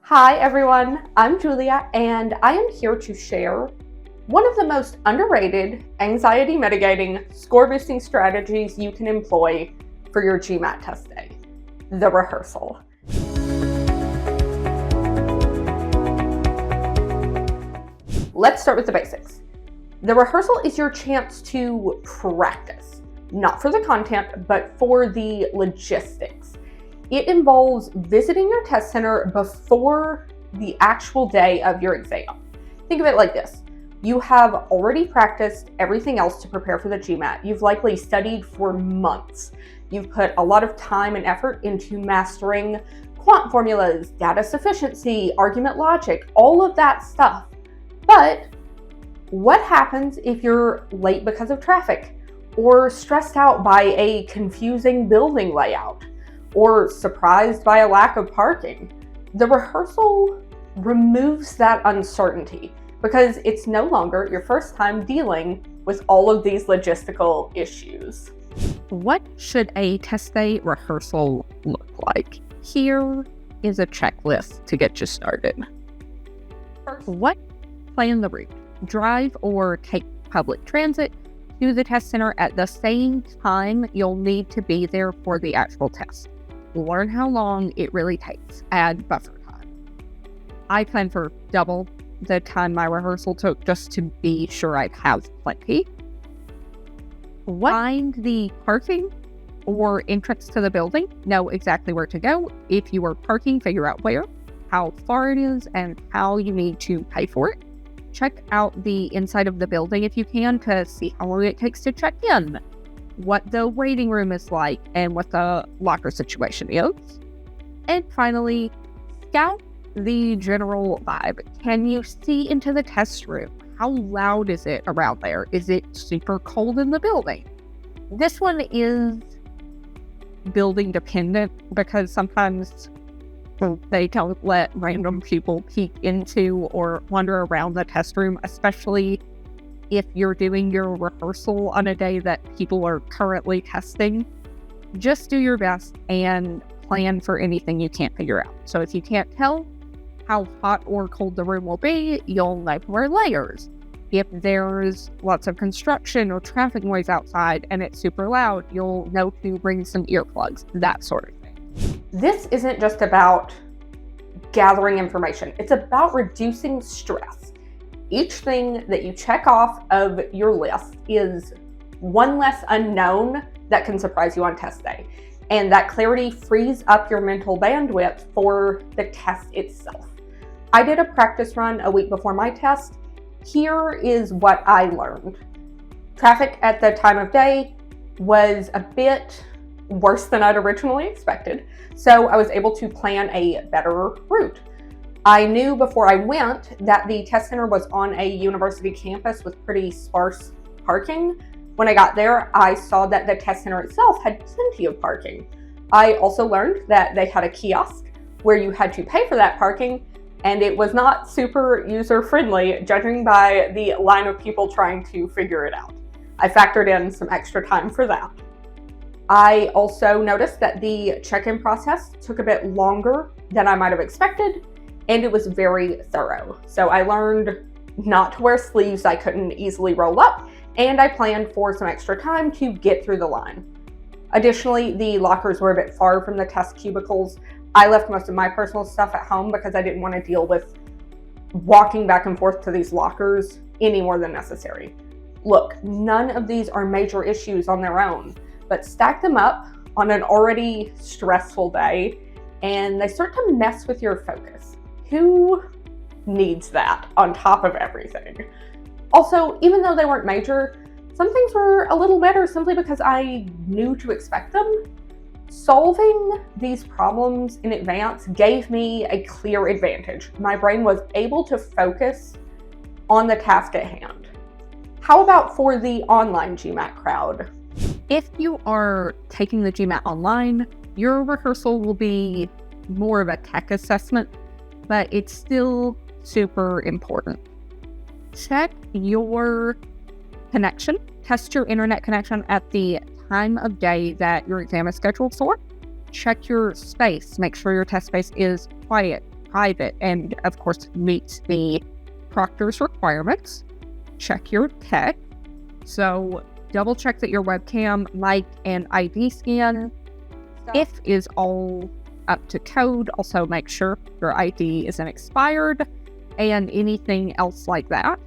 Hi everyone, I'm Julia and I am here to share one of the most underrated anxiety mitigating score boosting strategies you can employ for your GMAT test day, the rehearsal. Let's start with the basics. The rehearsal is your chance to practice, not for the content, but for the logistics. It involves visiting your test center before the actual day of your exam. Think of it like this. You have already practiced everything else to prepare for the GMAT. You've likely studied for months. You've put a lot of time and effort into mastering quant formulas, data sufficiency, argument logic, all of that stuff. But what happens if you're late because of traffic, or stressed out by a confusing building layout, or surprised by a lack of parking? The rehearsal removes that uncertainty because it's no longer your first time dealing with all of these logistical issues. What should a test day rehearsal look like? Here is a checklist to get you started. First, plan the route. Drive or take public transit to the test center at the same time you'll need to be there for the actual test. Learn how long it really takes. Add buffer time. I plan for double the time my rehearsal took just to be sure I'd have plenty. Find the parking or entrance to the building. Know exactly where to go. If you are parking, figure out where, how far it is, and how you need to pay for it. Check out the inside of the building if you can to see how long it takes to check in, what the waiting room is like, and what the locker situation is. And finally, scout the general vibe. Can you see into the test room? How loud is it around there? Is it super cold in the building? This one is building dependent because sometimes they don't let random people peek into or wander around the test room, especially if you're doing your rehearsal on a day that people are currently testing. Just do your best and plan for anything you can't figure out. So if you can't tell how hot or cold the room will be, you'll know to wear layers. If there's lots of construction or traffic noise outside and it's super loud, you'll know to bring some earplugs, that sort of thing. This isn't just about gathering information. It's about reducing stress. Each thing that you check off of your list is one less unknown that can surprise you on test day. And that clarity frees up your mental bandwidth for the test itself. I did a practice run a week before my test. Here is what I learned. Traffic at the time of day was a bit worse than I'd originally expected, so I was able to plan a better route. I knew before I went that the test center was on a university campus with pretty sparse parking. When I got there, I saw that the test center itself had plenty of parking. I also learned that they had a kiosk where you had to pay for that parking, and it was not super user-friendly, judging by the line of people trying to figure it out. I factored in some extra time for that. I also noticed that the check-in process took a bit longer than I might have expected, and it was very thorough. So I learned not to wear sleeves I couldn't easily roll up, and I planned for some extra time to get through the line. Additionally, the lockers were a bit far from the test cubicles. I left most of my personal stuff at home because I didn't want to deal with walking back and forth to these lockers any more than necessary. Look, none of these are major issues on their own, but stack them up on an already stressful day and they start to mess with your focus. Who needs that on top of everything? Also, even though they weren't major, some things were a little better simply because I knew to expect them. Solving these problems in advance gave me a clear advantage. My brain was able to focus on the task at hand. How about for the online GMAT crowd? If you are taking the GMAT online, your rehearsal will be more of a tech assessment, but it's still super important. Check your connection. Test your internet connection at the time of day that your exam is scheduled for. Check your space. Make sure your test space is quiet, private and, of course, meets the proctor's requirements. Check your tech. So double check that your webcam, mic, and ID scan if is all up to code. Also make sure your ID isn't expired and anything else like that.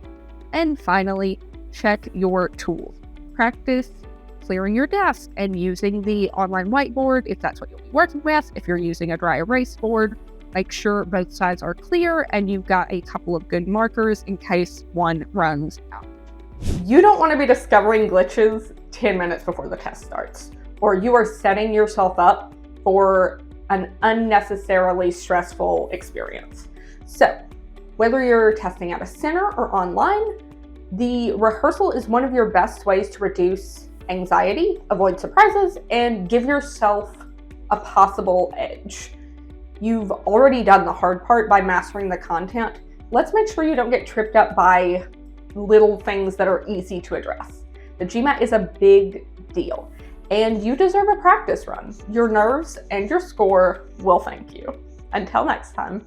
And finally, check your tools. Practice clearing your desk and using the online whiteboard if that's what you'll be working with. If you're using a dry erase board, make sure both sides are clear and you've got a couple of good markers in case one runs out. You don't want to be discovering glitches 10 minutes before the test starts, or you are setting yourself up for an unnecessarily stressful experience. So, whether you're testing at a center or online, the rehearsal is one of your best ways to reduce anxiety, avoid surprises, and give yourself a possible edge. You've already done the hard part by mastering the content. Let's make sure you don't get tripped up by little things that are easy to address. The GMAT is a big deal, and you deserve a practice run. Your nerves and your score will thank you. Until next time.